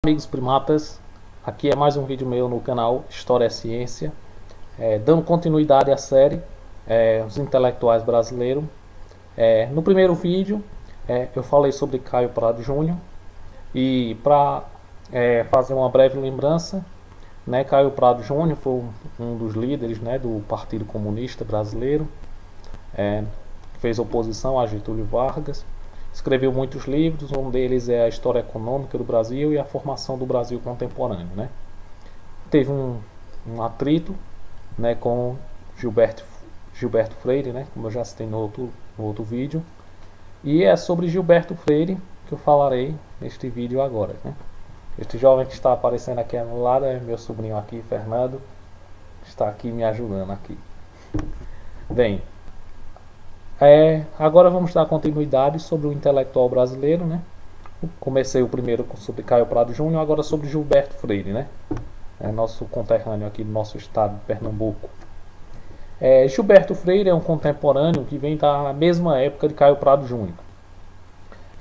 Amigos primatas, aqui é mais um vídeo meu no canal História é Ciência, dando continuidade à série Os Intelectuais Brasileiros. No primeiro vídeo eu falei sobre Caio Prado Júnior e para fazer uma breve lembrança, né, Caio Prado Júnior foi um dos líderes, né, do Partido Comunista Brasileiro, fez oposição a Getúlio Vargas. Escreveu muitos livros, um deles é a História Econômica do Brasil e a Formação do Brasil Contemporâneo, né? Teve um atrito, né, com Gilberto Freire, né, como eu já citei no outro vídeo. E é sobre Gilberto Freire que eu falarei neste vídeo agora, né? Este jovem que está aparecendo aqui no lado é meu sobrinho aqui, Fernando. Está aqui me ajudando aqui. Bem, agora vamos dar continuidade sobre o intelectual brasileiro, né? Comecei o primeiro sobre Caio Prado Júnior, agora sobre Gilberto Freire, né? Nosso conterrâneo aqui do nosso estado de Pernambuco. Gilberto Freire é um contemporâneo que vem da mesma época de Caio Prado Júnior.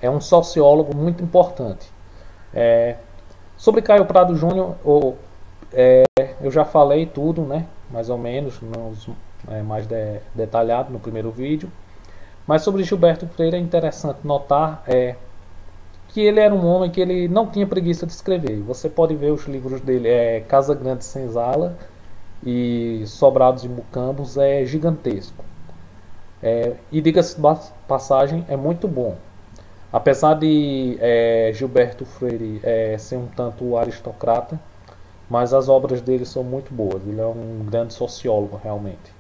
É um sociólogo muito importante. Sobre Caio Prado Júnior, eu já falei tudo, né? Mais ou menos, mais detalhado no primeiro vídeo. Mas sobre Gilberto Freire é interessante notar que ele era um homem que ele não tinha preguiça de escrever. Você pode ver os livros dele, Casa Grande Senzala e Sobrados e Mucambos, é gigantesco. E diga-se de passagem, é muito bom. Apesar de Gilberto Freire ser um tanto aristocrata, mas as obras dele são muito boas. Ele é um grande sociólogo, realmente.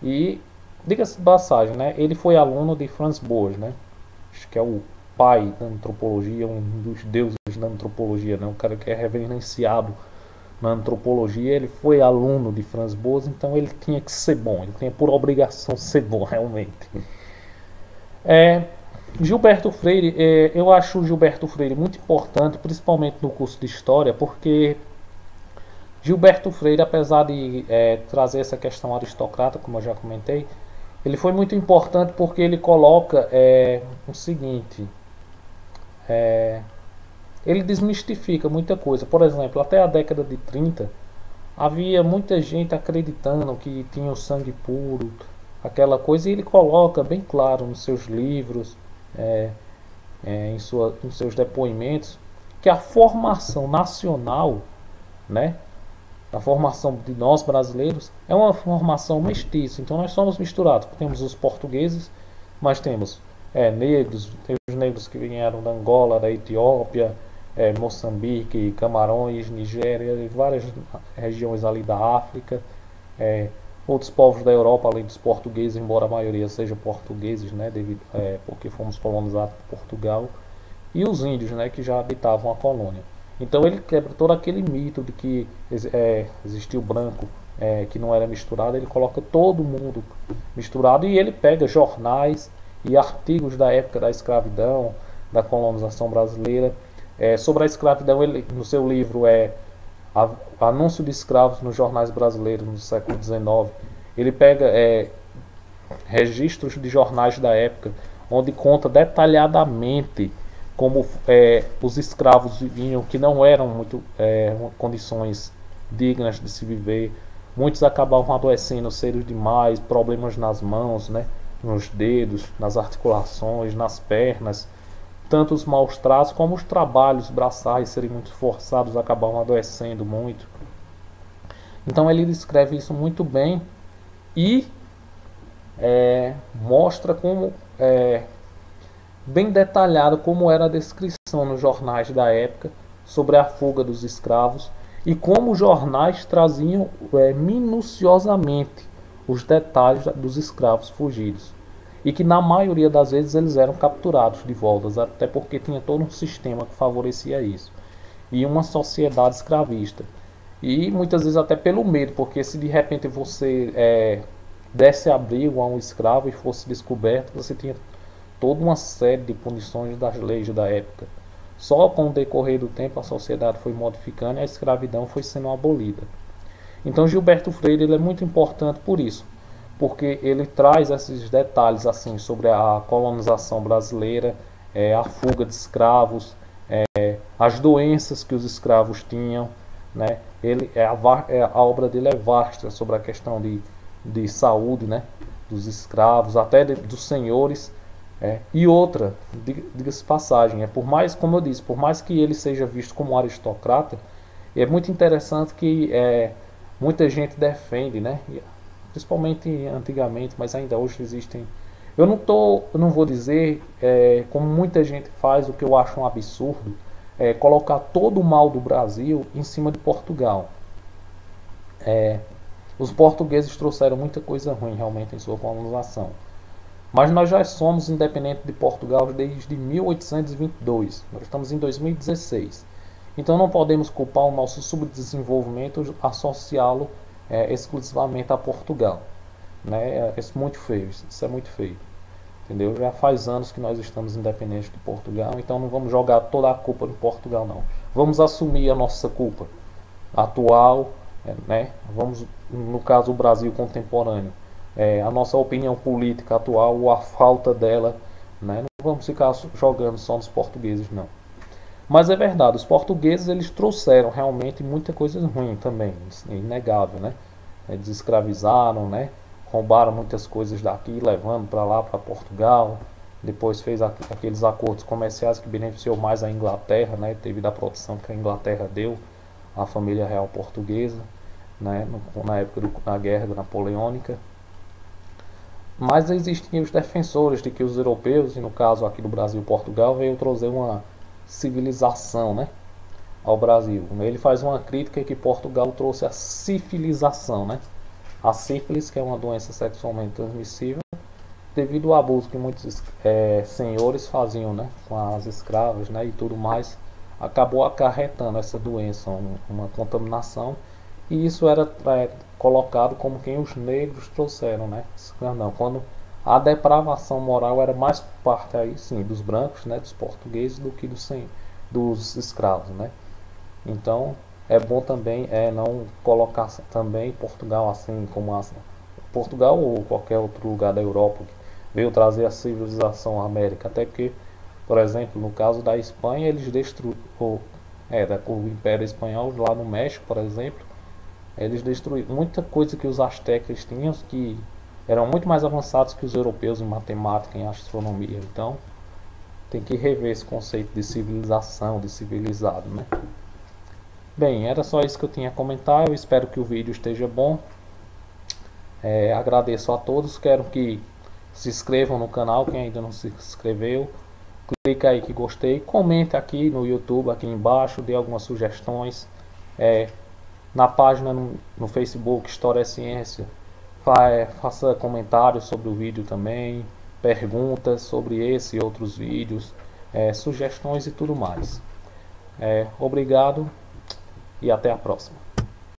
E diga-se de passagem, né? Ele foi aluno de Franz Boas, né? Acho que é o pai da antropologia, um dos deuses da antropologia, né? Um cara que é reverenciado na antropologia. Ele foi aluno de Franz Boas, então ele tinha que ser bom. Ele tinha por obrigação ser bom, realmente. Gilberto Freire, eu acho o Gilberto Freire muito importante, principalmente no curso de História, porque Gilberto Freire, apesar de trazer essa questão aristocrata, como eu já comentei, ele foi muito importante porque ele coloca o seguinte, ele desmistifica muita coisa. Por exemplo, até a década de 30, havia muita gente acreditando que tinha o sangue puro, aquela coisa, e ele coloca bem claro nos seus livros, em seus depoimentos, que a formação nacional, né, a formação de nós brasileiros é uma formação mestiça. Então nós somos misturados. Temos os portugueses, mas temos negros, temos negros que vieram da Angola, da Etiópia, Moçambique, Camarões, Nigéria, várias regiões ali da África, outros povos da Europa além dos portugueses, embora a maioria seja portugueses, né, porque fomos colonizados por Portugal, e os índios, né, que já habitavam a colônia. Então ele quebra todo aquele mito de que existia o branco que não era misturado. Ele coloca todo mundo misturado e ele pega jornais e artigos da época da escravidão, da colonização brasileira. Sobre a escravidão, ele, no seu livro Anúncio de Escravos nos Jornais Brasileiros no século XIX, ele pega registros de jornais da época, onde conta detalhadamente como os escravos viviam, que não eram muito condições dignas de se viver. Muitos acabavam adoecendo cedo demais, problemas nas mãos, né, nos dedos, nas articulações, nas pernas. Tanto os maus tratos como os trabalhos braçais serem muito forçados, acabavam adoecendo muito. Então ele descreve isso muito bem e mostra como bem detalhado como era a descrição nos jornais da época sobre a fuga dos escravos e como os jornais traziam minuciosamente os detalhes dos escravos fugidos, e que na maioria das vezes eles eram capturados de volta, até porque tinha todo um sistema que favorecia isso, e uma sociedade escravista, e muitas vezes até pelo medo, porque se de repente você desse abrigo a um escravo e fosse descoberto, você tinha toda uma série de punições das leis da época. Só com o decorrer do tempo a sociedade foi modificando e a escravidão foi sendo abolida. Então Gilberto Freire ele é muito importante por isso, porque ele traz esses detalhes assim sobre a colonização brasileira, a fuga de escravos, as doenças que os escravos tinham, né? A obra dele é vasta sobre a questão de saúde, né? Dos escravos, até dos senhores. E outra, diga-se passagem, por mais, como eu disse, por mais que ele seja visto como um aristocrata, é muito interessante que muita gente defende, né? Principalmente antigamente, mas ainda hoje existem. Eu não vou dizer, como muita gente faz, o que eu acho um absurdo, colocar todo o mal do Brasil em cima de Portugal. Os portugueses trouxeram muita coisa ruim realmente em sua colonização. Mas nós já somos independentes de Portugal desde 1822. Nós estamos em 2016. Então não podemos culpar o nosso subdesenvolvimento, associá-lo exclusivamente a Portugal. Né? Isso é muito feio. Isso é muito feio. Entendeu? Já faz anos que nós estamos independentes de Portugal, então não vamos jogar toda a culpa em Portugal, não. Vamos assumir a nossa culpa atual, né? Vamos, no caso, o Brasil contemporâneo. A nossa opinião política atual ou a falta dela, né? Não vamos ficar jogando só nos portugueses, não. Mas é verdade, os portugueses eles trouxeram realmente muita coisa ruim também, é inegável, né? Eles escravizaram, né? Roubaram muitas coisas daqui, levando para lá, para Portugal. Depois fez aqueles acordos comerciais que beneficiou mais a Inglaterra, né? Devido à proteção que a Inglaterra deu à família real portuguesa, né? Na época da Guerra Napoleônica. Mas existiam os defensores de que os europeus, e no caso aqui do Brasil, Portugal, veio trazer uma civilização, né, ao Brasil. Ele faz uma crítica que Portugal trouxe a civilização, né? A sífilis, que é uma doença sexualmente transmissível, devido ao abuso que muitos senhores faziam, né, com as escravas, né, e tudo mais, acabou acarretando essa doença, uma contaminação, e isso era colocado como quem os negros trouxeram, né? Não, quando a depravação moral era mais parte aí sim dos brancos, né, dos portugueses, do que dos escravos, né? Então é bom também não colocar também Portugal assim como Portugal ou qualquer outro lugar da Europa que veio trazer a civilização à América, até porque, por exemplo, no caso da Espanha, eles destruíram o Império Espanhol lá no México, por exemplo, eles destruíram muita coisa que os astecas tinham, que eram muito mais avançados que os europeus em matemática, em astronomia. Então tem que rever esse conceito de civilização, de civilizado, né? Bem, era só isso que eu tinha a comentar. Eu espero que o vídeo esteja bom. Agradeço a todos. Quero que se inscrevam no canal, quem ainda não se inscreveu. Clica aí que gostei. Comente aqui no YouTube, aqui embaixo. Dê algumas sugestões. Na página no Facebook, História é Ciência. Faça comentários sobre o vídeo também. Perguntas sobre esse e outros vídeos. Sugestões e tudo mais. Obrigado. E até a próxima.